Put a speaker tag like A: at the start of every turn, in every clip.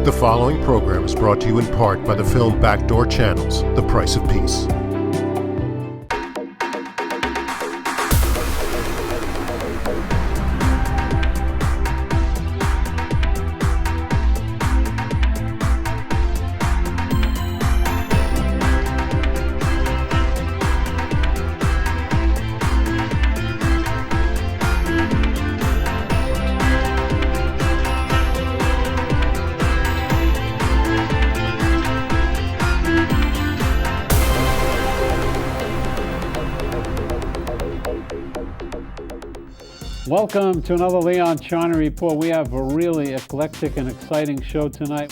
A: The following program is brought to you in part by the film Backdoor Channels, The Price of Peace.
B: Welcome to another Leon Charney Report. We have a really eclectic and exciting show tonight.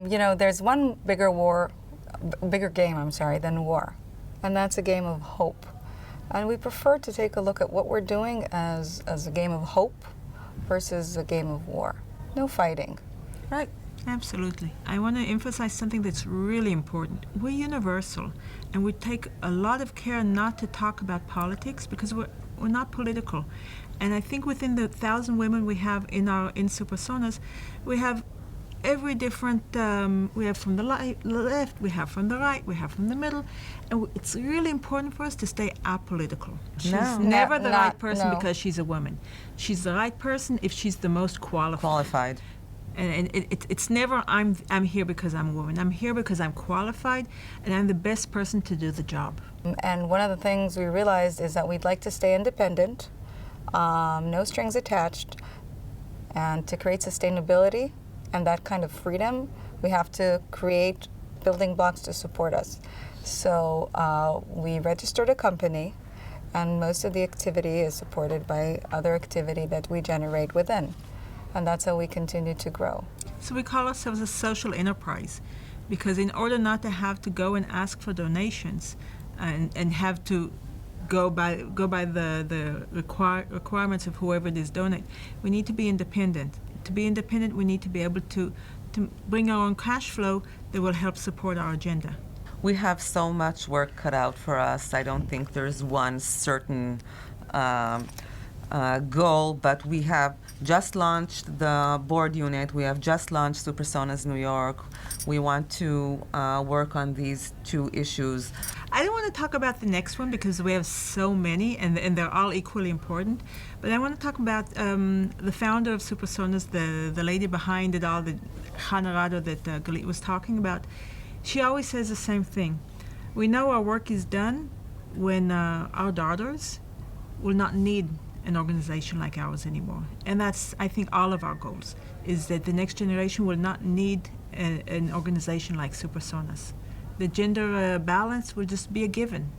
C: You know, there's one bigger game than war. And that's a game of hope. And we prefer to take a look at what we're doing as a game of hope versus a game of war. No fighting.
D: Right, absolutely. I want to emphasize something that's really important. We're universal, and we take a lot of care not to talk about politics because we're not political. And I think within the 1,000 women we have in Supersonas, we have every different, we have from the left, we have from the right, we have from the middle, and it's really important for us to stay apolitical. She's never the right person because she's a woman. She's the right person if she's the most qualified. And it's never I'm here because I'm a woman. I'm here because I'm qualified, and I'm the best person to do the job.
C: And one of the things we realized is that we'd like to stay independent, no strings attached, and to create sustainability and that kind of freedom, we have to create building blocks to support us. So we registered a company, and most of the activity is supported by other activity that we generate within. And that's how we continue to grow.
D: So we call ourselves a social enterprise, because in order not to have to go and ask for donations and have to go by the requirements of whoever it is donate, we need to be independent. To be independent, we need to be able to bring our own cash flow that will help support our agenda.
E: We have so much work cut out for us. I don't think there's one certain goal, but we have just launched the board unit. We have just launched Supersonas New York. We want to work on these two issues.
D: I don't want to talk about the next one because we have so many and they're all equally important. But I want to talk about the founder of Supersonas, the lady behind it all, the Hatvel that Galit was talking about. She always says the same thing. We know our work is done when our daughters will not need an organization like ours anymore. And that's, I think, all of our goals, is that the next generation will not need an organization like Supersonas. The gender balance will just be a given.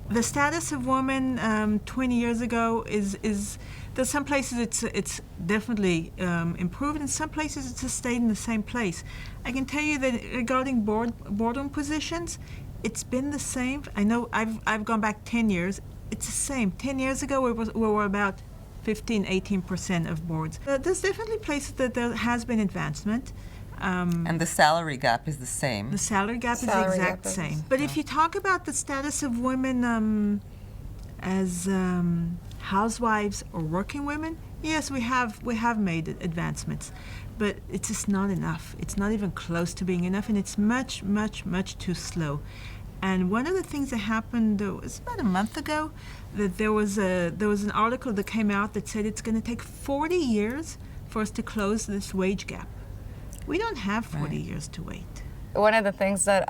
D: The status of women 20 years ago is there's some places it's definitely improved, and some places it's just stayed in the same place. I can tell you that regarding boardroom positions, it's been the same. I know I've gone back 10 years. It's the same. 10 years ago, we were about 15-18% of boards. There's definitely places that there has been advancement.
E: And the salary gap is the same.
D: The salary gap is the exact same. But if you talk about the status of women as housewives or working women, yes, we have made advancements, but it's just not enough. It's not even close to being enough, and it's much, much, much too slow. And one of the things that happened, it was about a month ago, that there was an article that came out that said it's going to take 40 years for us to close this wage gap. We don't have 40 years to wait.
C: One of the things that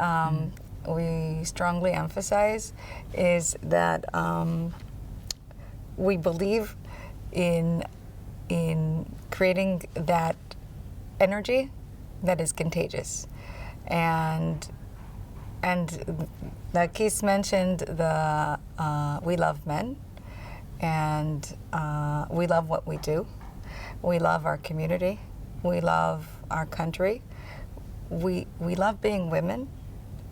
C: we strongly emphasize is that we believe in creating that energy that is contagious. And Narkis mentioned we love men, and we love what we do. We love our community. We love our country. We love being women,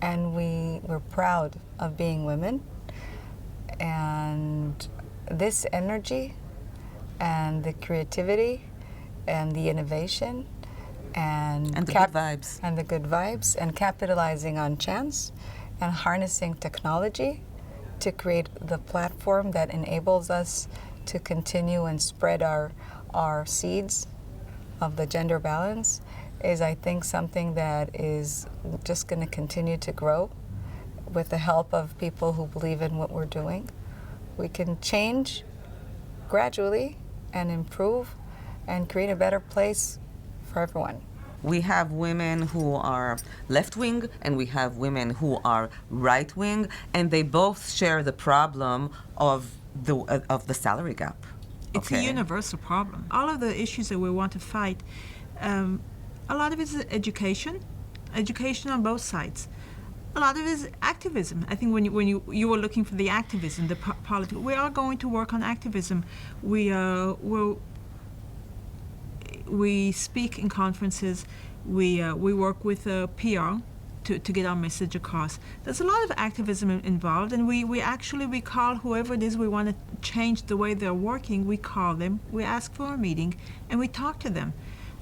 C: and we're proud of being women. And this energy and the creativity and the innovation and
E: the good vibes.
C: And the good vibes, and capitalizing on chance and harnessing technology to create the platform that enables us to continue and spread our seeds of the gender balance is, I think, something that is just going to continue to grow with the help of people who believe in what we're doing. We can change gradually and improve and create a better place for everyone.
E: We have women who are left-wing and we have women who are right-wing, and they both share the problem of the salary gap.
D: It's a universal problem. All of the issues that we want to fight, a lot of it is education on both sides. A lot of it is activism. I think when you were looking for the activism, the politics, we are going to work on activism. We speak in conferences. We work with PR to get our message across. There's a lot of activism involved, and we call whoever it is we want to change the way they're working. We call them, we ask for a meeting, and we talk to them.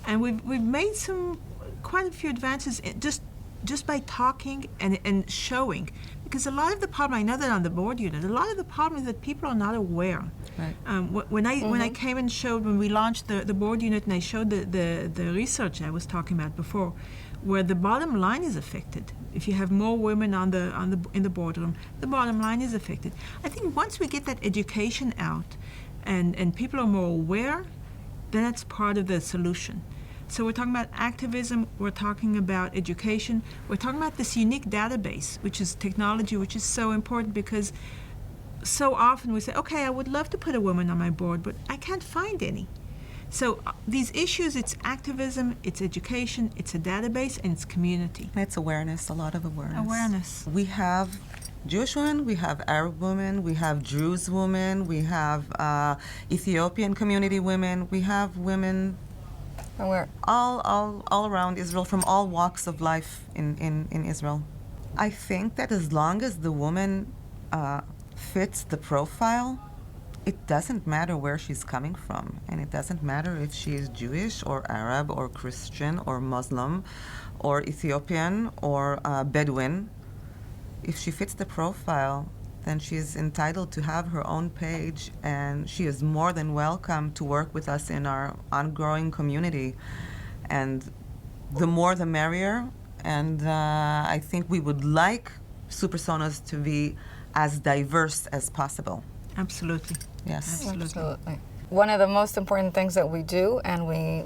D: And we've made quite a few advances just by talking and showing. Because a lot of the problem, I know that on the board unit, a lot of the problem is that people are not aware.
E: Right.
D: When I came and showed, when we launched the board unit, and I showed the research I was talking about before, where the bottom line is affected. If you have more women in the boardroom, the bottom line is affected. I think once we get that education out, and people are more aware, then that's part of the solution. So we're talking about activism, we're talking about education, we're talking about this unique database, which is technology, which is so important, because so often we say, okay, I would love to put a woman on my board, but I can't find any. So these issues, it's activism, it's education, it's a database, and it's community.
E: It's awareness, a lot of awareness.
D: Awareness.
E: We have Jewish women, we have Arab women, we have Druze women, we have Ethiopian community women, we have women all around Israel, from all walks of life in Israel. I think that as long as the woman fits the profile, it doesn't matter where she's coming from, and it doesn't matter if she is Jewish or Arab or Christian or Muslim or Ethiopian or Bedouin. If she fits the profile, then she is entitled to have her own page, and she is more than welcome to work with us in our ongoing community. And the more the merrier, and I think we would like Supersonas to be as diverse as possible.
D: Absolutely.
E: Yes.
C: Absolutely. One of the most important things that we do, and we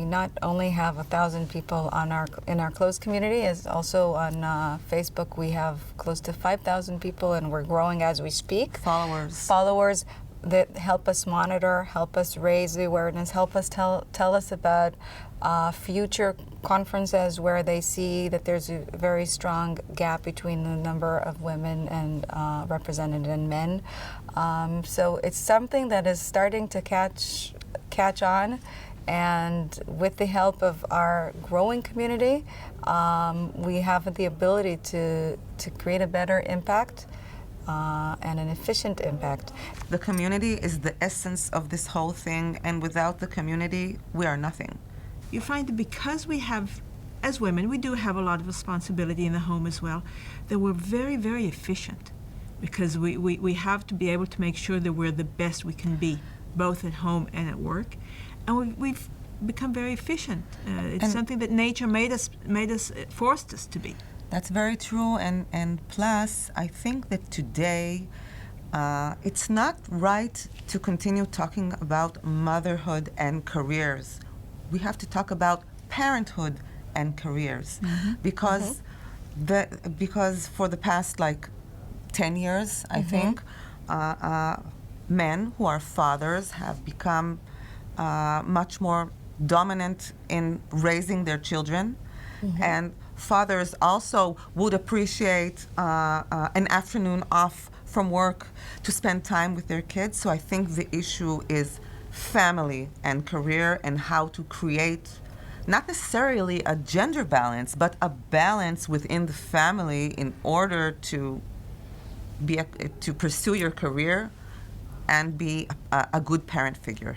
C: not only have 1,000 people in our closed community, is also on Facebook. We have close to 5,000 people, and we're growing as we speak. Followers that help us monitor, help us raise the awareness, help us tell us about future conferences where they see that there's a very strong gap between the number of women and represented and men. So it's something that is starting to catch on, and with the help of our growing community, we have the ability to create a better impact and an efficient impact.
E: The community is the essence of this whole thing, and without the community, we are nothing.
D: You find that because we have, as women, we do have a lot of responsibility in the home as well, that we're very, very efficient, because we have to be able to make sure that we're the best we can be, both at home and at work. And we've become very efficient. It's something that nature forced us to be.
E: That's very true, and plus, I think that today, it's not right to continue talking about motherhood and careers. We have to talk about parenthood and careers, because for the past 10 years, I think, men who are fathers have become much more dominant in raising their children, and fathers also would appreciate an afternoon off from work to spend time with their kids. So I think the issue is family and career, and how to create not necessarily a gender balance, but a balance within the family in order to pursue your career and be a good parent figure.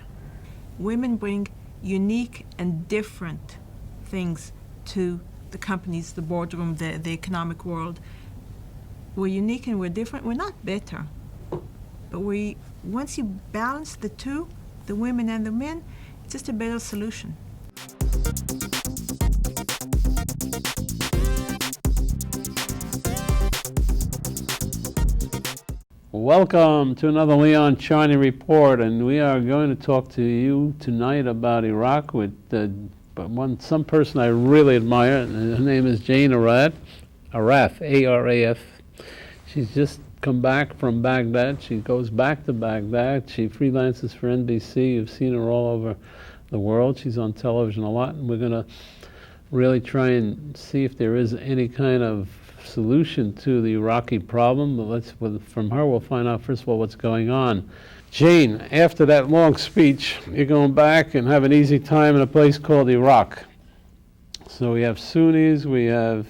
D: Women bring unique and different things to the companies, the boardroom, the economic world. We're unique and we're different. We're not better, but once you balance the two, the women and the men, it's just a better solution.
B: Welcome to another Leon Charney report, and we are going to talk to you tonight about Iraq with some person I really admire. Her name is Jane Arraf, A-R-A-F. She's just come back from Baghdad. She goes back to Baghdad. She freelances for NBC. You've seen her all over the world. She's on television a lot, and we're going to really try and see if there is any kind of solution to the Iraqi problem. But from her, we'll find out, first of all, what's going on. Jane, after that long speech, you're going back and have an easy time in a place called Iraq. So we have Sunnis, we have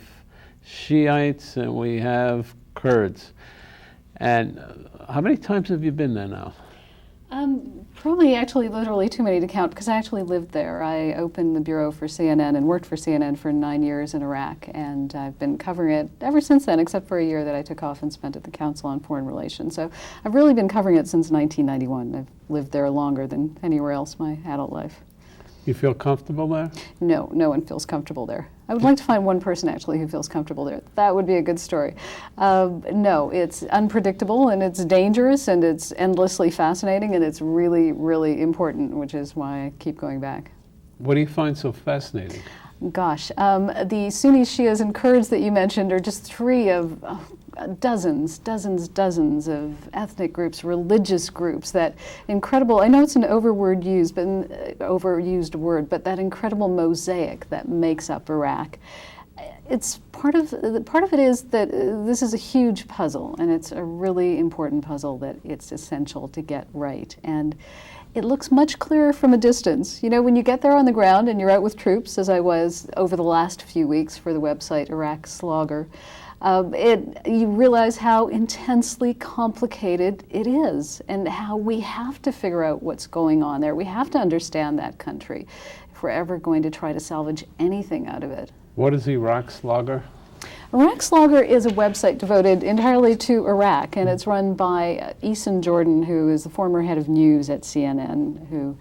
B: Shiites, and we have Kurds. And how many times have you been there now?
F: Probably actually literally too many to count, because I actually lived there. I opened the bureau for CNN and worked for CNN for 9 years in Iraq, and I've been covering it ever since then, except for a year that I took off and spent at the Council on Foreign Relations. So I've really been covering it since 1991. I've lived there longer than anywhere else my adult life.
B: You feel comfortable there?
F: No, no one feels comfortable there. I would like to find one person actually who feels comfortable there. That would be a good story. No, it's unpredictable and it's dangerous and it's endlessly fascinating and it's really, really important, which is why I keep going back.
B: What do you find so fascinating?
F: Gosh, the Sunnis, Shias, and Kurds that you mentioned are just three of dozens of ethnic groups, religious groups, that incredible, I know it's an overused word, but that incredible mosaic that makes up Iraq. It's part of it is that this is a huge puzzle, and it's a really important puzzle that it's essential to get right. And it looks much clearer from a distance. You know, when you get there on the ground and you're out with troops, as I was over the last few weeks for the website Iraq Slogger, you realize how intensely complicated it is and how we have to figure out what's going on there. We have to understand that country if we're ever going to try to salvage anything out of it.
B: What is Iraq Slogger?
F: Iraq Slogger is a website devoted entirely to Iraq, and it's run by Eason Jordan, who is the former head of news at CNN, who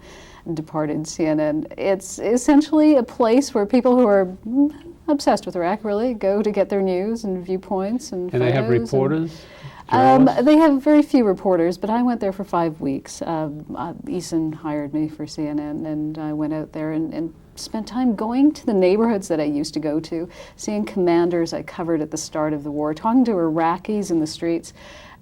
F: departed CNN. It's essentially a place where people who are obsessed with Iraq really go to get their news and viewpoints and
B: they have reporters?
F: They have very few reporters, but I went there for 5 weeks. Eason hired me for CNN, and I went out there and spent time going to the neighborhoods that I used to go to, seeing commanders I covered at the start of the war, talking to Iraqis in the streets.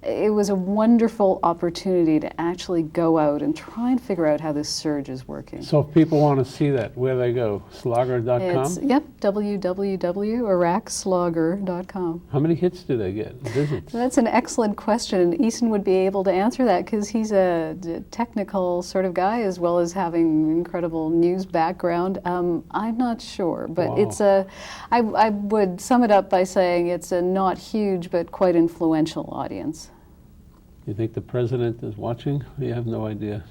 F: It was a wonderful opportunity to actually go out and try and figure out how this surge is working.
B: So if people want to see that, where they go? Slogger.com?
F: Yep, www.iraqslogger.com.
B: How many hits do they get, visits?
F: That's an excellent question, and Eason would be able to answer that because he's a technical sort of guy as well as having incredible news background. I'm not sure, but
B: Wow.
F: I would sum it up by saying it's a not huge but quite influential audience.
B: You think the president is watching? You have no idea.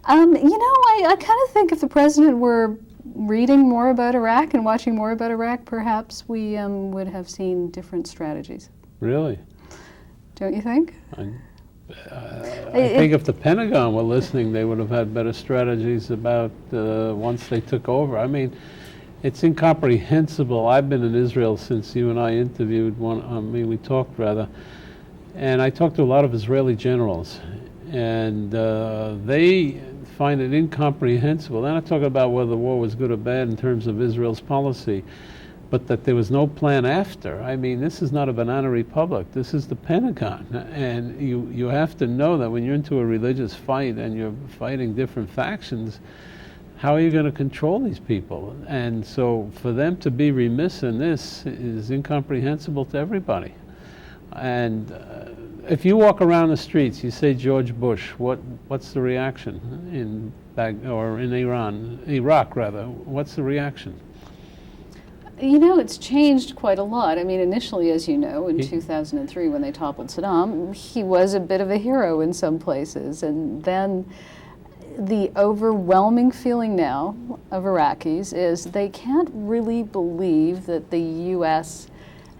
F: I kind of think if the president were reading more about Iraq and watching more about Iraq, perhaps we would have seen different strategies.
B: Really?
F: Don't you think?
B: I think if the Pentagon were listening, they would have had better strategies about once they took over. I mean, it's incomprehensible. I've been in Israel since you and I interviewed we talked rather. And I talked to a lot of Israeli generals, and they find it incomprehensible. They're not talking about whether the war was good or bad in terms of Israel's policy, but that there was no plan after. I mean, this is not a banana republic. This is the Pentagon. And you have to know that when you're into a religious fight and you're fighting different factions, how are you going to control these people? And so for them to be remiss in this is incomprehensible to everybody. And if you walk around the streets, you say George Bush, what's the reaction in Iraq rather? What's the reaction?
F: You know, it's changed quite a lot. I mean, initially, as you know, in 2003 when they toppled Saddam, he was a bit of a hero in some places. And then the overwhelming feeling now of Iraqis is they can't really believe that the U.S.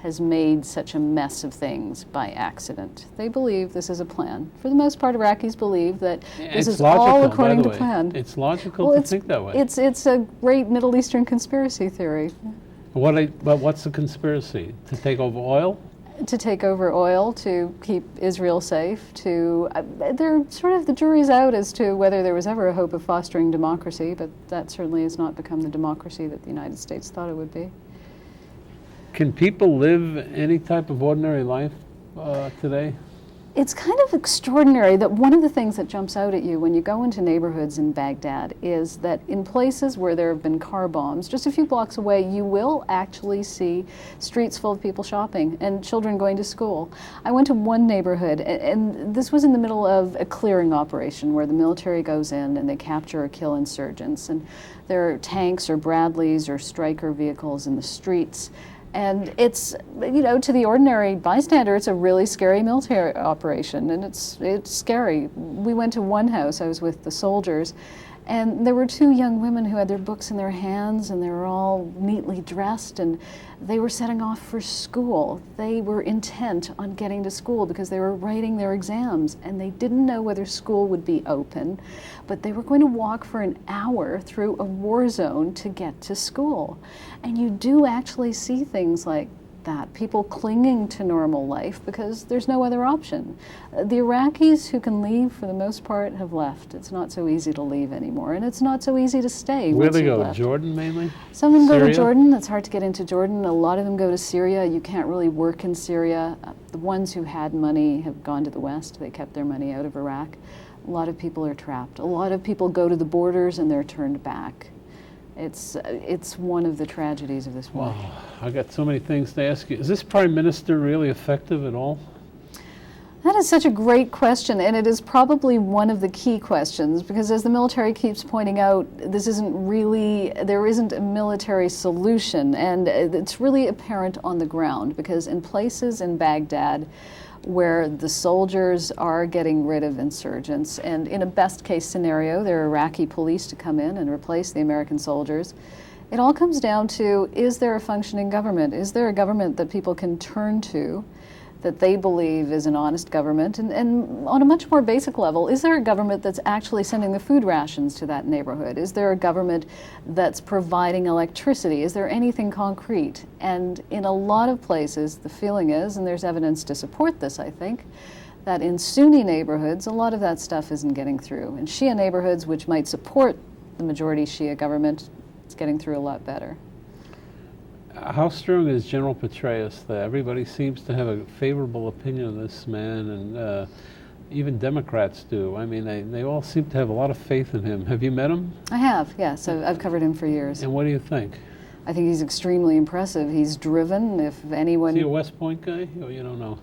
F: has made such a mess of things by accident. They believe this is a plan. For the most part, Iraqis believe that this is all according to plan.
B: It's logical to think that way.
F: It's a great Middle Eastern conspiracy theory.
B: But what's the conspiracy? To take over oil?
F: To take over oil, to keep Israel safe, they're sort of, the jury's out as to whether there was ever a hope of fostering democracy, but that certainly has not become the democracy that the United States thought it would be.
B: Can people live any type of ordinary life today?
F: It's kind of extraordinary that one of the things that jumps out at you when you go into neighborhoods in Baghdad is that in places where there have been car bombs, just a few blocks away, you will actually see streets full of people shopping and children going to school. I went to one neighborhood, and this was in the middle of a clearing operation where the military goes in and they capture or kill insurgents. And there are tanks or Bradleys or Stryker vehicles in the streets. And it's, you know, to the ordinary bystander, it's a really scary military operation, and it's scary. We went to one house, I was with the soldiers, and there were two young women who had their books in their hands, and they were all neatly dressed, and they were setting off for school. They were intent on getting to school because they were writing their exams, and they didn't know whether school would be open, but they were going to walk for an hour through a war zone to get to school. And you do actually see things like that, people clinging to normal life because there's no other option. The Iraqis who can leave, for the most part, have left. It's not so easy to leave anymore, and it's not so easy to stay.
B: Where do they go? Jordan mainly?
F: Some of them go to Jordan. It's hard to get into Jordan. A lot of them go to Syria. You can't really work in Syria. The ones who had money have gone to the West. They kept their money out of Iraq. A lot of people are trapped. A lot of people go to the borders and they're turned back. It's one of the tragedies of this war.
B: Wow, I got so many things to ask you. Is this Prime Minister really effective at all?
F: That is such a great question, and it is probably one of the key questions, because as the military keeps pointing out, there isn't a military solution, and it's really apparent on the ground, because in places in Baghdad where the soldiers are getting rid of insurgents, and in a best case scenario, there are Iraqi police to come in and replace the American soldiers. It all comes down to, is there a functioning government? Is there a government that people can turn to that they believe is an honest government? And on a much more basic level, is there a government that's actually sending the food rations to that neighborhood? Is there a government that's providing electricity? Is there anything concrete? And in a lot of places, the feeling is, and there's evidence to support this, I think, that in Sunni neighborhoods, a lot of that stuff isn't getting through. In Shia neighborhoods, which might support the majority Shia government, it's getting through a lot better.
B: How strong is General Petraeus that everybody seems to have a favorable opinion of this man, and even Democrats do? I mean, they all seem to have a lot of faith in him. Have you met him?
F: I have, yes. I've covered him for years.
B: And what do you think?
F: I think he's extremely impressive. He's driven. If anyone...
B: Is he a West Point guy? Or you don't know?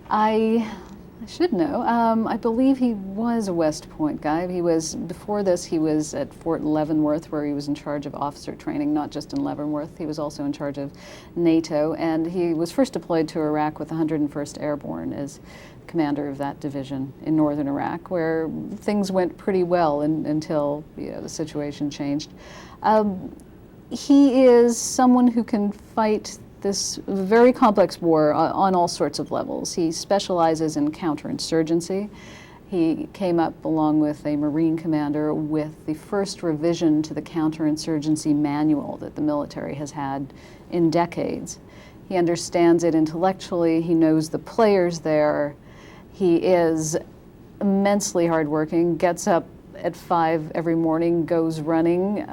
F: I should know. I believe he was a West Point guy. Before this, he was at Fort Leavenworth, where he was in charge of officer training, not just in Leavenworth. He was also in charge of NATO, and he was first deployed to Iraq with the 101st Airborne as commander of that division in northern Iraq, where things went pretty well until the situation changed. He is someone who can fight this very complex war on all sorts of levels. He specializes in counterinsurgency. He came up, along with a Marine commander, with the first revision to the counterinsurgency manual that the military has had in decades. He understands it intellectually. He knows the players there. He is immensely hardworking, gets up at 5 every morning, goes running,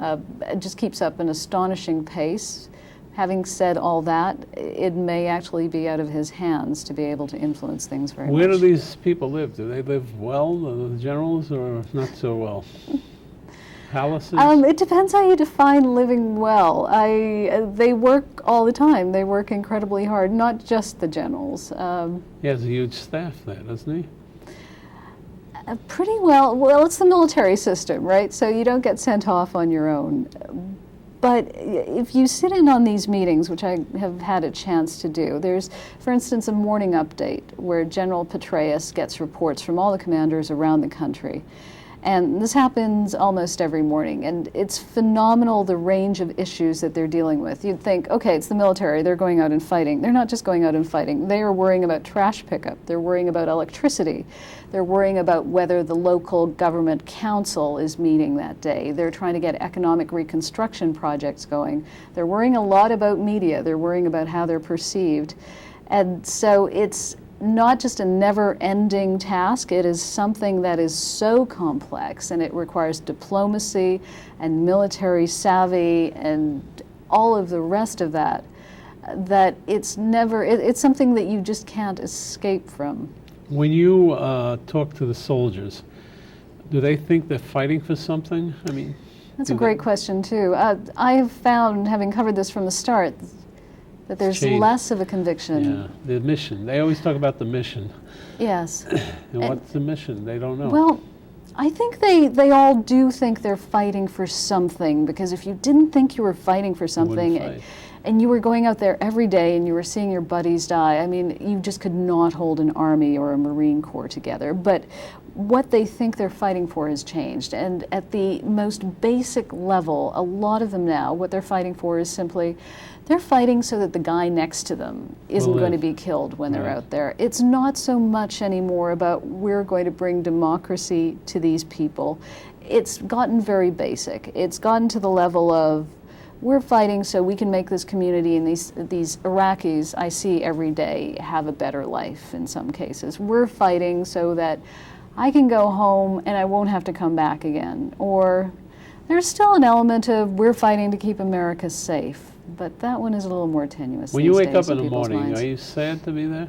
F: just keeps up an astonishing pace. Having said all that, it may actually be out of his hands to be able to influence things very much.
B: Where do these people live? Do they live well, the generals, or not so well? Palaces?
F: It depends how you define living well. They work all the time. They work incredibly hard, not just the generals.
B: He has a huge staff there, doesn't he?
F: Pretty well. Well, it's the military system, right? So you don't get sent off on your own. But if you sit in on these meetings, which I have had a chance to do, there's, for instance, a morning update where General Petraeus gets reports from all the commanders around the country. And this happens almost every morning, and it's phenomenal the range of issues that they're dealing with. You'd think, okay, it's the military, they're going out and fighting. They're not just going out and fighting. They are worrying about trash pickup. They're worrying about electricity. They're worrying about whether the local government council is meeting that day. They're trying to get economic reconstruction projects going. They're worrying a lot about media. They're worrying about how they're perceived. And so it's not just a never-ending task, it is something that is so complex, and it requires diplomacy and military savvy and all of the rest of that, that it's something that you just can't escape from.
B: When you talk to the soldiers, do they think they're fighting for something? I mean,
F: that's a great question too. I have found, having covered this from the start, that there's less of a conviction.
B: Yeah, the mission. They always talk about the mission.
F: Yes.
B: And what's the mission? They don't know.
F: Well, I think they all do think they're fighting for something, because if you didn't think you were fighting for something, and you were going out there every day and you were seeing your buddies die, I mean, you just could not hold an Army or a Marine Corps together. But what they think they're fighting for has changed. And at the most basic level, a lot of them now, what they're fighting for is simply, they're fighting so that the guy next to them isn't going to be killed when they're out there. It's not so much anymore about we're going to bring democracy to these people. It's gotten very basic. It's gotten to the level of, we're fighting so we can make this community and these Iraqis I see every day have a better life in some cases. We're fighting so that I can go home and I won't have to come back again. Or there's still an element of we're fighting to keep America safe, but that one is a little more tenuous.
B: When you wake up in the morning, are you sad to be there?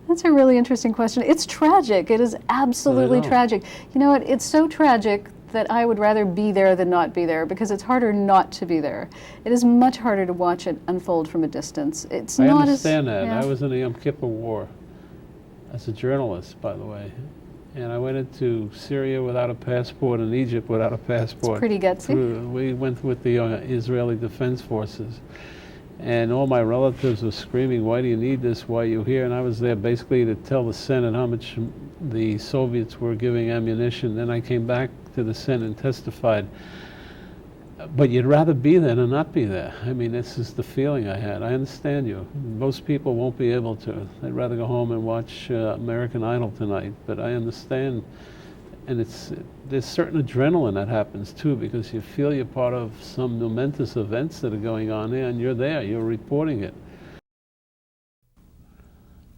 F: That's a really interesting question. It's tragic. It is absolutely tragic. You know what? It's so tragic that I would rather be there than not be there, because it's harder not to be there. It is much harder to watch it unfold from a distance. It's
B: I
F: not
B: understand
F: as,
B: that.
F: yeah.
B: I was in the Yom Kippur War as a journalist, by the way. And I went into Syria without a passport and Egypt without a passport.
F: It's pretty gutsy.
B: We went with the Israeli Defense Forces. And all my relatives were screaming, why do you need this? Why are you here? And I was there basically to tell the Senate how much the Soviets were giving ammunition. Then I came back to the Senate and testified. But you'd rather be there than not be there. I mean, this is the feeling I had. I understand you. Most people won't be able to. They'd rather go home and watch American Idol tonight. But I understand. And there's certain adrenaline that happens too, because you feel you're part of some momentous events that are going on there, and you're there, you're reporting it.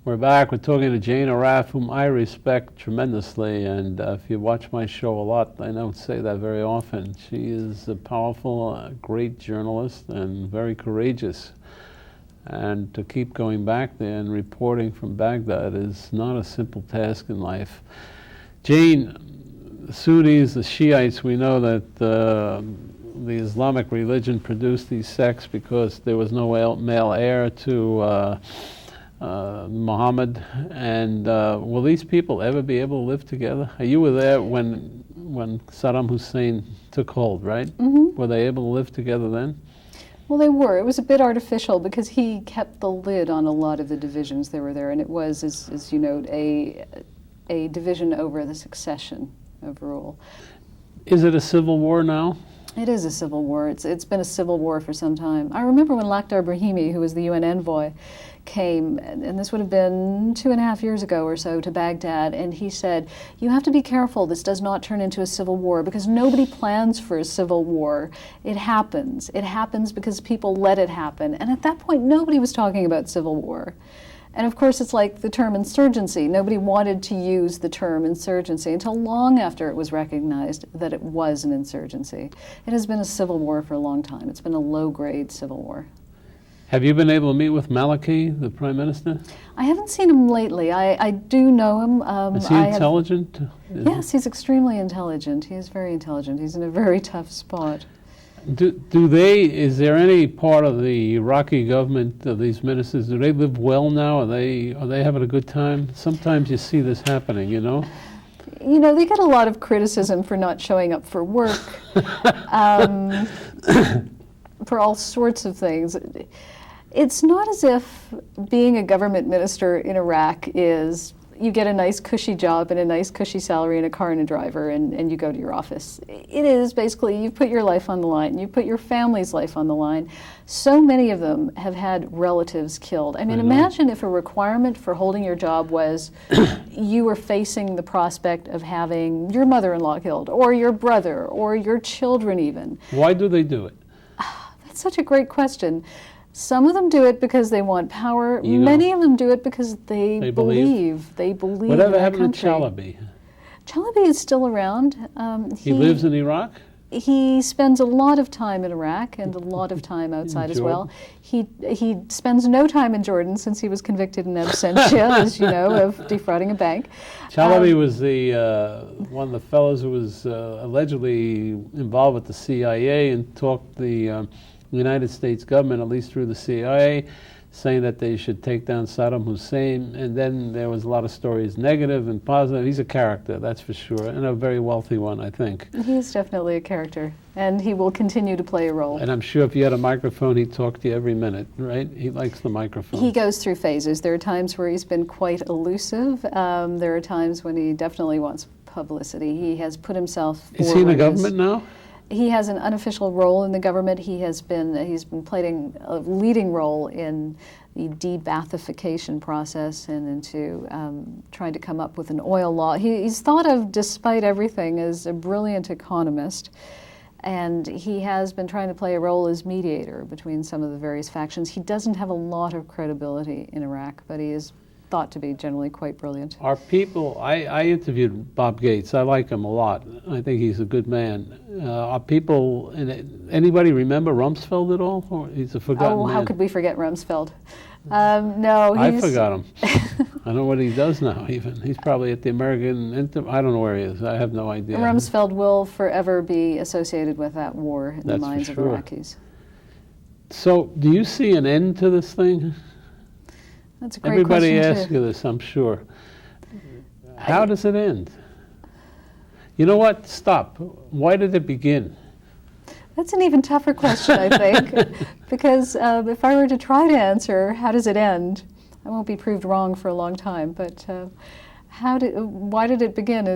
B: We're back. We're talking to Jane Arraf, whom I respect tremendously, and if you watch my show a lot, I don't say that very often. She is a powerful, great journalist and very courageous. And to keep going back there and reporting from Baghdad is not a simple task in life. Jane, the Sunnis, the Shiites, we know that the Islamic religion produced these sects because there was no male heir to Muhammad. And will these people ever be able to live together? You were there when Saddam Hussein took hold, right? Mm-hmm. Were they able to live together then?
F: Well, they were. It was a bit artificial because he kept the lid on a lot of the divisions that were there, and it was, as you note, a division over the succession of rule.
B: Is it a civil war now?
F: It is a civil war. It's been a civil war for some time. I remember when Lakhdar Brahimi, who was the UN envoy, came, and this would have been 2.5 years ago or so, to Baghdad, and he said, you have to be careful this does not turn into a civil war, because nobody plans for a civil war. It happens. It happens because people let it happen. And at that point, nobody was talking about civil war. And of course, it's like the term insurgency. Nobody wanted to use the term insurgency until long after it was recognized that it was an insurgency. It has been a civil war for a long time. It's been a low-grade civil war.
B: Have you been able to meet with Maliki, the Prime Minister?
F: I haven't seen him lately. I do know him.
B: Is he intelligent?
F: Yes, he's extremely intelligent. He is very intelligent. He's in a very tough spot.
B: Is there any part of the Iraqi government, of these ministers, do they live well now? Are they having a good time? Sometimes you see this happening, you know?
F: you know, they get a lot of criticism for not showing up for work, for all sorts of things. It's not as if being a government minister in Iraq is you get a nice cushy job and a nice cushy salary and a car and a driver and you go to your office. It is basically you put your life on the line, you put your family's life on the line. So many of them have had relatives killed. I mean, imagine if a requirement for holding your job was you were facing the prospect of having your mother-in-law killed or your brother or your children even.
B: Why do they do it?
F: That's such a great question. Some of them do it because they want power.
B: Ego.
F: Many of them do it because they believe. They believe
B: Whatever
F: in their
B: happened to
F: country.
B: Chalabi?
F: Chalabi is still around.
B: He lives in Iraq?
F: He spends a lot of time in Iraq and a lot of time outside as well. He spends no time in Jordan since he was convicted in absentia, as you know, of defrauding a bank.
B: Chalabi was the one of the fellows who was allegedly involved with the CIA and talked the United States government, at least through the CIA, saying that they should take down Saddam Hussein, and then there was a lot of stories, negative and positive. He's a character, that's for sure, and a very wealthy one, I think.
F: He's definitely a character, and he will continue to play a role.
B: And I'm sure if you had a microphone, he'd talk to you every minute, right? He likes the microphone.
F: He goes through phases. There are times where he's been quite elusive. There are times when he definitely wants publicity. He has put himself forward.
B: Is he in the government now?
F: He has an unofficial role in the government. He's been playing a leading role in the de-Baathification process and into trying to come up with an oil law. He's thought of, despite everything, as a brilliant economist, and he has been trying to play a role as mediator between some of the various factions. He doesn't have a lot of credibility in Iraq, but he is thought to be generally quite brilliant.
B: Are people, I interviewed Bob Gates. I like him a lot. I think he's a good man. Are people, anybody remember Rumsfeld at all? Or he's a forgotten man.
F: Oh, how could we forget Rumsfeld? No,
B: I forgot him. I don't know what he does now even. He's probably at the American, I don't know where he is. I have no idea.
F: Rumsfeld will forever be associated with that war in the minds of
B: sure.
F: Iraqis.
B: So, do you see an end to this thing?
F: That's a great
B: Everybody
F: question,
B: asks
F: too.
B: you this, I'm sure. How does it end? You know what? Stop. Why did it begin?
F: That's an even tougher question, I think, because if I were to try to answer, how does it end? I won't be proved wrong for a long time, but why did it begin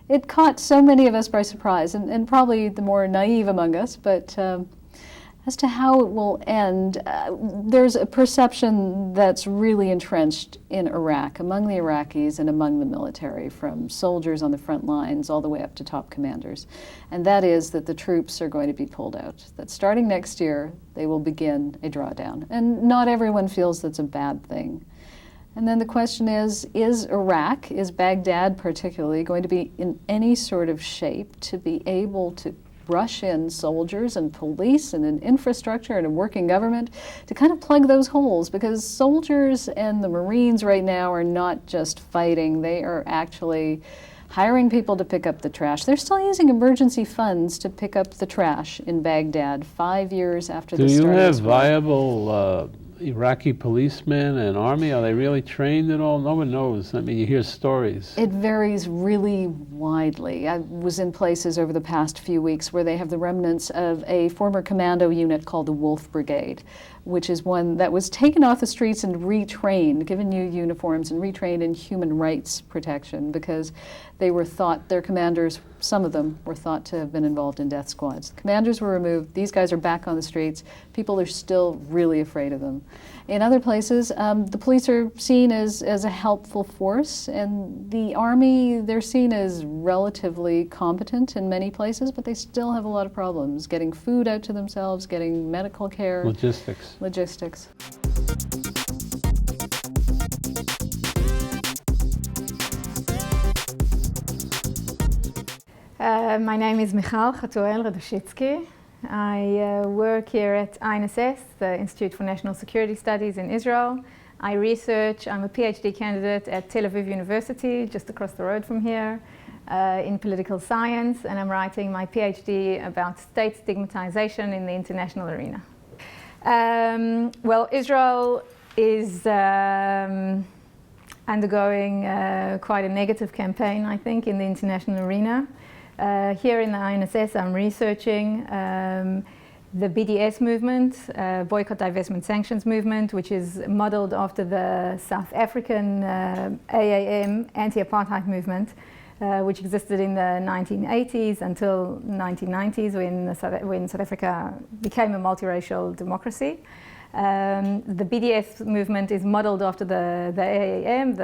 F: it caught so many of us by surprise, and probably the more naive among us, but as to how it will end, there's a perception that's really entrenched in Iraq, among the Iraqis and among the military, from soldiers on the front lines all the way up to top commanders. And that is that the troops are going to be pulled out, that starting next year, they will begin a drawdown. And not everyone feels that's a bad thing. And then the question is Iraq, is Baghdad particularly, going to be in any sort of shape to be able to rush in soldiers and police and an infrastructure and a working government to kind of plug those holes? Because soldiers and the Marines right now are not just fighting, they are actually hiring people to pick up the trash. They're still using emergency funds to pick up the trash in Baghdad 5 years after the start of this war.
B: Do you have viable Iraqi policemen and army? Are they really trained at all? No one knows. I mean, you hear stories.
F: It varies really widely. I was in places over the past few weeks where they have the remnants of a former commando unit called the Wolf Brigade, which is one that was taken off the streets and retrained, given new uniforms and retrained in human rights protection, because they were thought, their commanders, some of them were thought to have been involved in death squads. The commanders were removed. These guys are back on the streets. People are still really afraid of them. In other places, the police are seen as a helpful force, and the army, they're seen as relatively competent in many places, but they still have a lot of problems getting food out to themselves, getting medical care.
B: Logistics.
G: My name is Michal Hatuel-Radoshitzky. I work here at INSS, the Institute for National Security Studies in Israel. I'm a PhD candidate at Tel Aviv University, just across the road from here, in political science, and I'm writing my PhD about state stigmatization in the international arena. Well, Israel is undergoing quite a negative campaign, I think, in the international arena. Here in the INSS, I'm researching the BDS movement, Boycott, Divestment, Sanctions movement, which is modeled after the South African AAM, anti-apartheid movement, which existed in the 1980s until 1990s when South Africa became a multiracial democracy. The BDS movement is modeled after the AAM,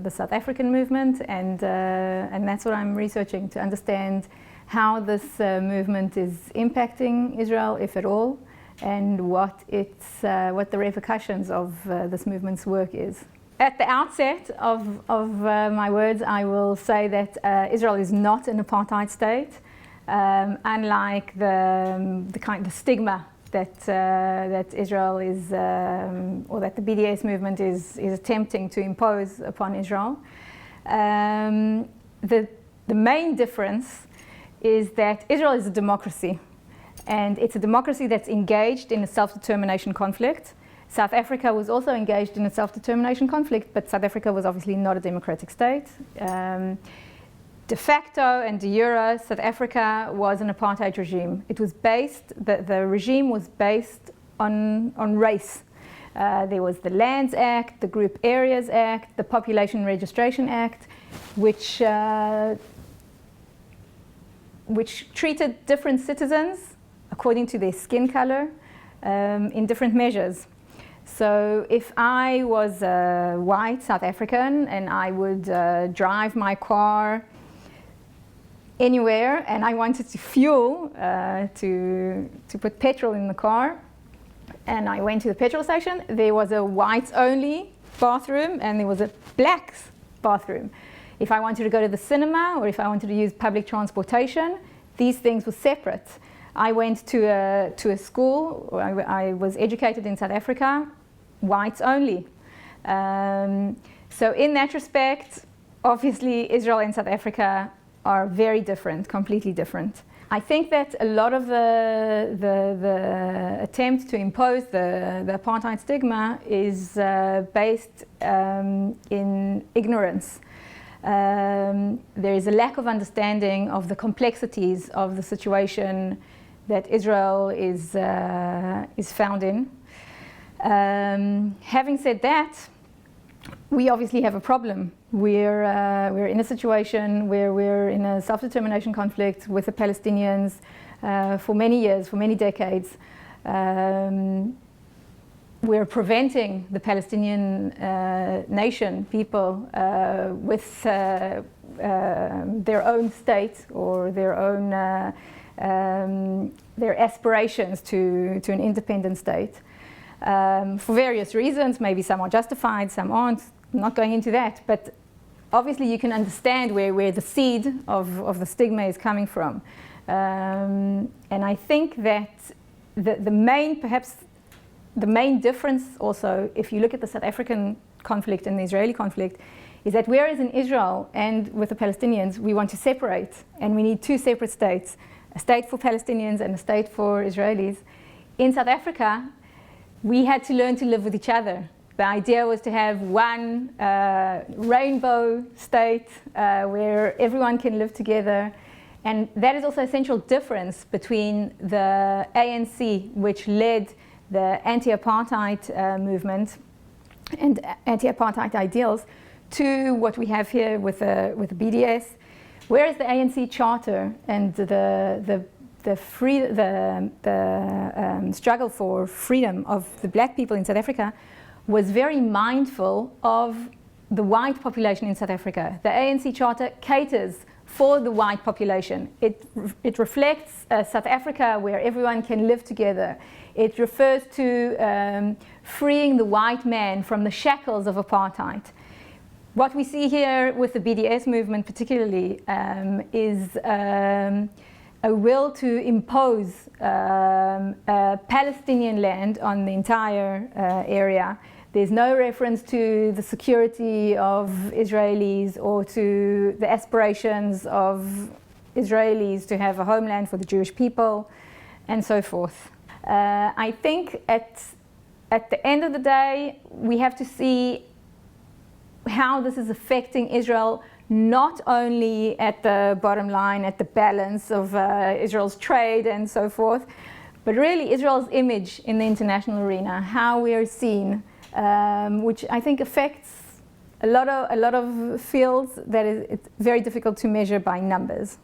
G: the South African movement, and that's what I'm researching, to understand how this movement is impacting Israel, if at all, and what the repercussions of this movement's work is. At the outset of my words, I will say that Israel is not an apartheid state, unlike the stigma that Israel is, or that the BDS movement is attempting to impose upon Israel. The main difference is that Israel is a democracy, and it's a democracy that's engaged in a self-determination conflict. South Africa was also engaged in a self-determination conflict, but South Africa was obviously not a democratic state. De facto and de jure, South Africa was an apartheid regime. It was based, the regime was based on race. There was the Lands Act, the Group Areas Act, the Population Registration Act, which treated different citizens according to their skin color in different measures. So if I was a white South African and I would drive my car anywhere and I wanted to fuel, to put petrol in the car, and I went to the petrol station, there was a whites-only bathroom and there was a blacks bathroom. If I wanted to go to the cinema or if I wanted to use public transportation, these things were separate. I went to a school, I was educated in South Africa, whites only. So in that respect, obviously Israel and South Africa are very different, completely different. I think that a lot of the attempt to impose the apartheid stigma is based in ignorance. There is a lack of understanding of the complexities of the situation that Israel is found in. Having said that, we obviously have a problem. We're in a situation where we're in a self-determination conflict with the Palestinians for many years, for many decades. We're preventing the Palestinian nation, people, with their own state or their own their aspirations to an independent state. For various reasons, maybe some are justified, some aren't. I'm not going into that, but obviously you can understand where the seed of the stigma is coming from. And I think that the main difference also, if you look at the South African conflict and the Israeli conflict, is that whereas in Israel and with the Palestinians, we want to separate, and we need two separate states, a state for Palestinians and a state for Israelis. In South Africa, we had to learn to live with each other. The idea was to have one rainbow state where everyone can live together. And that is also a central difference between the ANC, which led the anti-apartheid movement and anti-apartheid ideals, to what we have here with the BDS. Whereas the ANC charter and the struggle for freedom of the black people in South Africa was very mindful of the white population in South Africa. The ANC charter caters for the white population. It reflects South Africa where everyone can live together. It refers to freeing the white man from the shackles of apartheid. What we see here with the BDS movement particularly is a will to impose Palestinian land on the entire area. There's no reference to the security of Israelis or to the aspirations of Israelis to have a homeland for the Jewish people, and so forth. I think at the end of the day, we have to see how this is affecting Israel, not only at the bottom line, at the balance of Israel's trade and so forth, but really Israel's image in the international arena, how we are seen, which I think affects a lot of fields that it's very difficult to measure by numbers.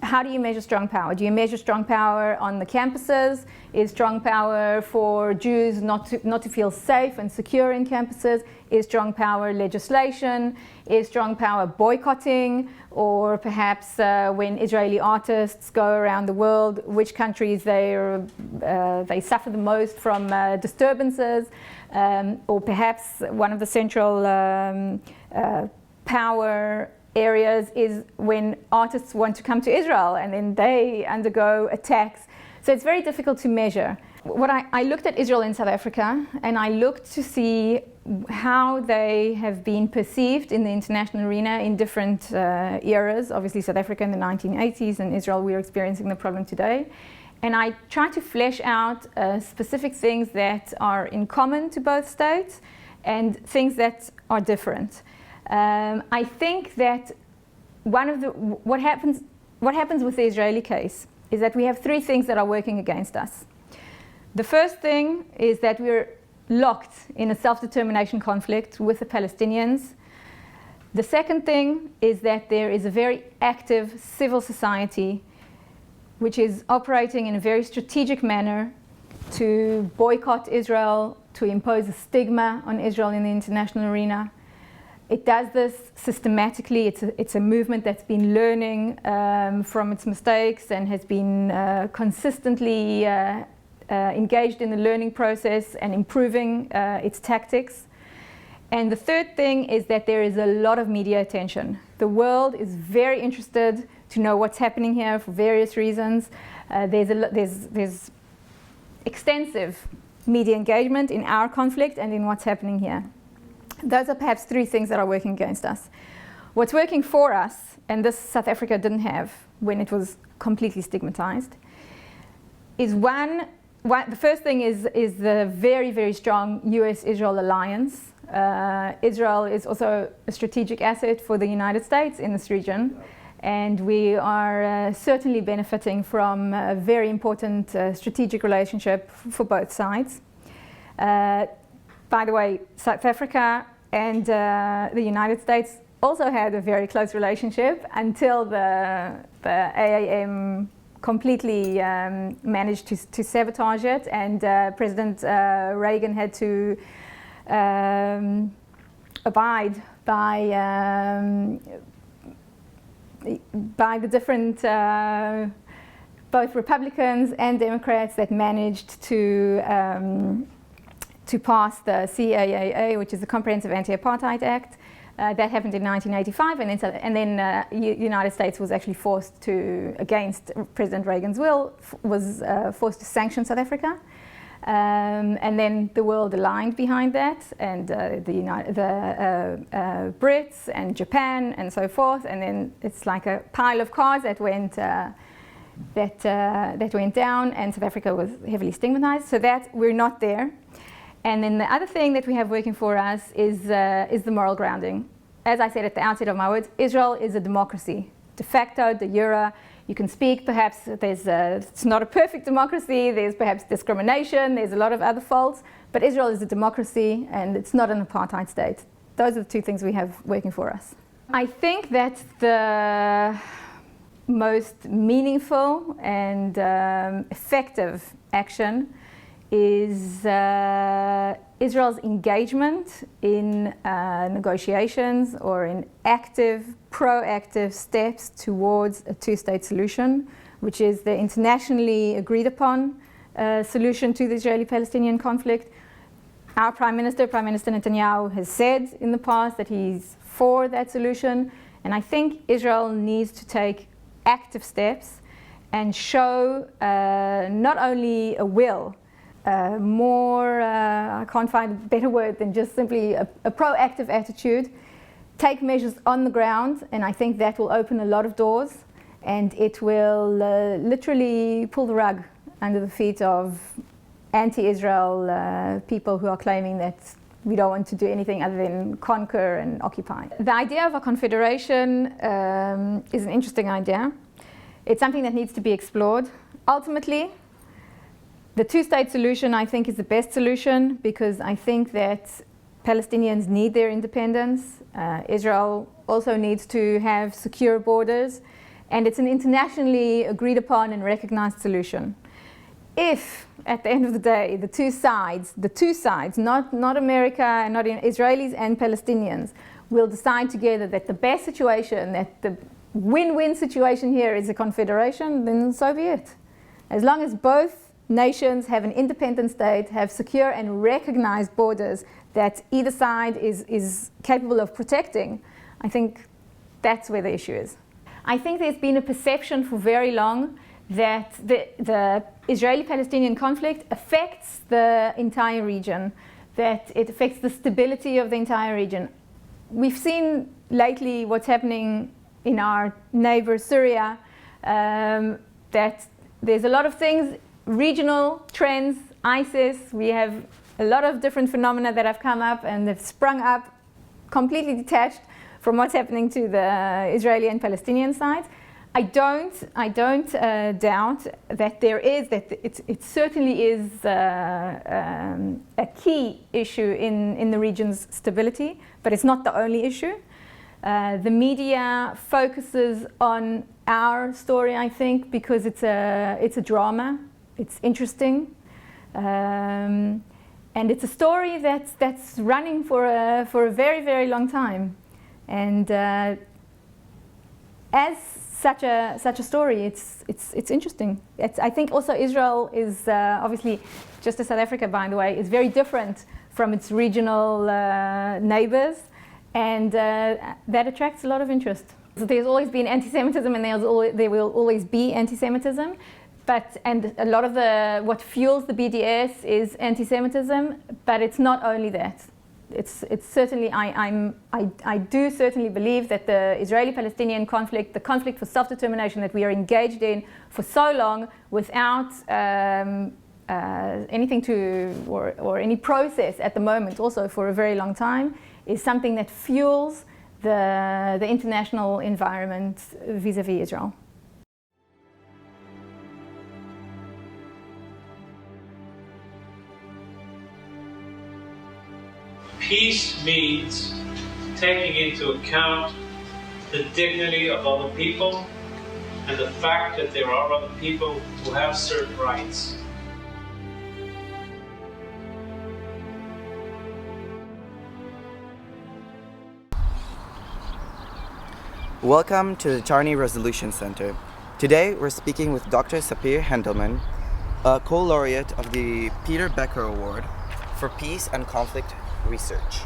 G: How do you measure strong power? Do you measure strong power on the campuses? Is strong power for Jews not to feel safe and secure in campuses? Is strong power legislation? Is strong power boycotting? Or perhaps when Israeli artists go around the world, which countries they suffer the most from disturbances? Or perhaps one of the central power areas is when artists want to come to Israel and then they undergo attacks. So it's very difficult to measure. I looked at Israel and South Africa, and I looked to see how they have been perceived in the international arena in different eras. Obviously South Africa in the 1980s, and Israel, we're experiencing the problem today. And I tried to flesh out specific things that are in common to both states and things that are different. I think that what happens with the Israeli case is that we have three things that are working against us. The first thing is that we're locked in a self-determination conflict with the Palestinians. The second thing is that there is a very active civil society which is operating in a very strategic manner to boycott Israel, to impose a stigma on Israel in the international arena. It does this systematically. It's a movement that's been learning from its mistakes and has been consistently engaged in the learning process and improving its tactics. And the third thing is that there is a lot of media attention. The world is very interested to know what's happening here for various reasons. There's extensive media engagement in our conflict and in what's happening here. Those are perhaps three things that are working against us. What's working for us, and this South Africa didn't have when it was completely stigmatized, is the first thing is the very, very strong US-Israel alliance. Israel is also a strategic asset for the United States in this region, and we are certainly benefiting from a very important strategic relationship for both sides. By the way, South Africa and the United States also had a very close relationship until the AAM completely managed to sabotage it, and President Reagan had to abide by the different both Republicans and Democrats that managed to pass the CAAA, which is the Comprehensive Anti-Apartheid Act. That happened in 1985, and then the United States was actually forced to, against President Reagan's will, was forced to sanction South Africa. And then the world aligned behind that, and the Brits and Japan and so forth. And then it's like a pile of cards that went down, and South Africa was heavily stigmatized. So that we're not there. And then the other thing that we have working for us is the moral grounding. As I said at the outset of my words, Israel is a democracy, de facto, de jure. You can speak, perhaps it's not a perfect democracy, there's perhaps discrimination, there's a lot of other faults, but Israel is a democracy and it's not an apartheid state. Those are the two things we have working for us. I think that the most meaningful and effective action is Israel's engagement in negotiations or in active, proactive steps towards a two-state solution, which is the internationally agreed upon solution to the Israeli-Palestinian conflict. Our Prime Minister Netanyahu, has said in the past that he's for that solution, and I think Israel needs to take active steps and show not only a will, I can't find a better word than just simply a proactive attitude, take measures on the ground, and I think that will open a lot of doors, and it will literally pull the rug under the feet of anti-Israel people who are claiming that we don't want to do anything other than conquer and occupy. The idea of a confederation is an interesting idea. It's something that needs to be explored. Ultimately, the two-state solution, I think, is the best solution because I think that Palestinians need their independence. Israel also needs to have secure borders, and it's an internationally agreed upon and recognized solution. If, at the end of the day, the two sides, not America and not Israelis and Palestinians, will decide together that the best situation, that the win-win situation here is a confederation, then so be it. As long as both nations have an independent state, have secure and recognized borders that either side is capable of protecting, I think that's where the issue is. I think there's been a perception for very long that the Israeli-Palestinian conflict affects the entire region, that it affects the stability of the entire region. We've seen lately what's happening in our neighbor Syria, that there's a lot of things, regional trends, ISIS, we have a lot of different phenomena that have come up and have sprung up completely detached from what's happening to the Israeli and Palestinian sides. I don't doubt that it certainly is a key issue in the region's stability, but it's not the only issue. The media focuses on our story, I think, because it's a drama. It's interesting, and it's a story that's running for a very, very long time. And as such a story, it's interesting. I think also Israel is obviously, just as South Africa, by the way, is very different from its regional neighbors, and that attracts a lot of interest. So there's always been anti-Semitism, and there will always be anti-Semitism. And a lot of what fuels the BDS is anti-Semitism, but it's not only that. It's certainly, I do certainly believe that the Israeli-Palestinian conflict, the conflict for self-determination that we are engaged in for so long without anything or any process at the moment, also for a very long time, is something that fuels the international environment vis-a-vis Israel.
H: Peace means taking into account the dignity of other people and the fact that there are other people who have certain rights.
I: Welcome to the Charney Resolution Center. Today we're speaking with Dr. Sapir Handelman, a co-laureate of the Peter Becker Award for Peace and Conflict Research.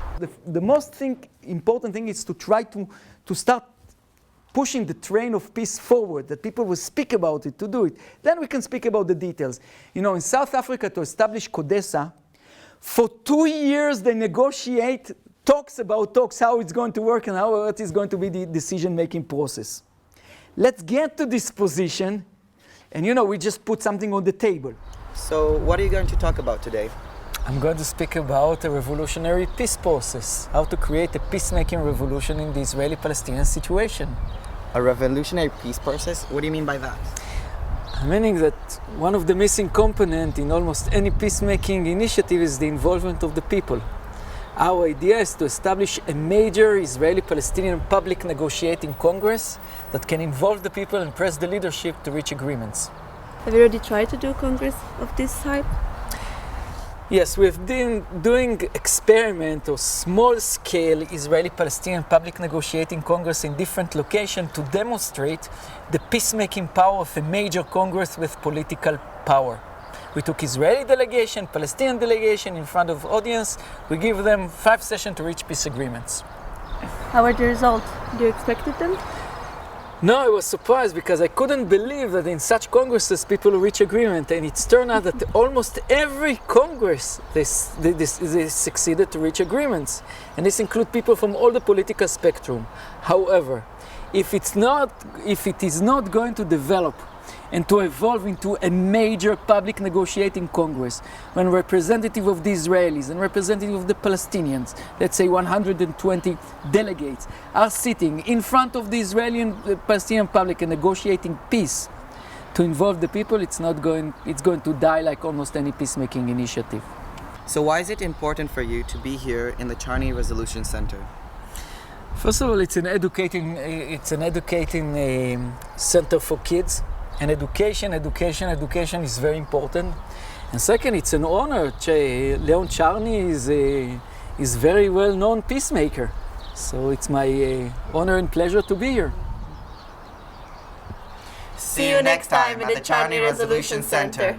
J: The most important thing is to try to start pushing the train of peace forward, that people will speak about it, to do it. Then we can speak about the details. You know, in South Africa, to establish CODESA, for 2 years they negotiate talks, how it's going to work and how it is going to be the decision-making process. Let's get to this position, and we just put something on the table.
I: So what are you going to talk about today?
J: I'm going to speak about a revolutionary peace process, how to create a peacemaking revolution in the Israeli-Palestinian situation.
I: A revolutionary peace process? What do you mean by that?
J: Meaning that one of the missing components in almost any peacemaking initiative is the involvement of the people. Our idea is to establish a major Israeli-Palestinian public negotiating congress that can involve the people and press the leadership to reach agreements.
K: Have you already tried to do a congress of this type?
J: Yes, we've been doing experiment or small-scale Israeli-Palestinian public negotiating congress in different locations to demonstrate the peacemaking power of a major congress with political power. We took Israeli delegation, Palestinian delegation in front of audience. We give them 5 sessions to reach peace agreements.
K: How were the results? Do you expected them?
J: No, I was surprised because I couldn't believe that in such congresses people reach agreement, and it's turned out that almost every congress they succeeded to reach agreements, and this includes people from all the political spectrum. However, if it is not going to develop and to evolve into a major public negotiating congress when representative of the Israelis and representative of the Palestinians, let's say 120 delegates, are sitting in front of the Israeli and the Palestinian public and negotiating peace to involve the people, it's going to die like almost any peacemaking initiative.
I: So why is it important for you to be here in the Charney Resolution Center?
J: First of all, it's an educating center for kids, and education is very important. And second, it's an honor. Leon Charney is very well-known peacemaker, so it's my honor and pleasure to be here.
I: See you next time at the Charney Resolution Center.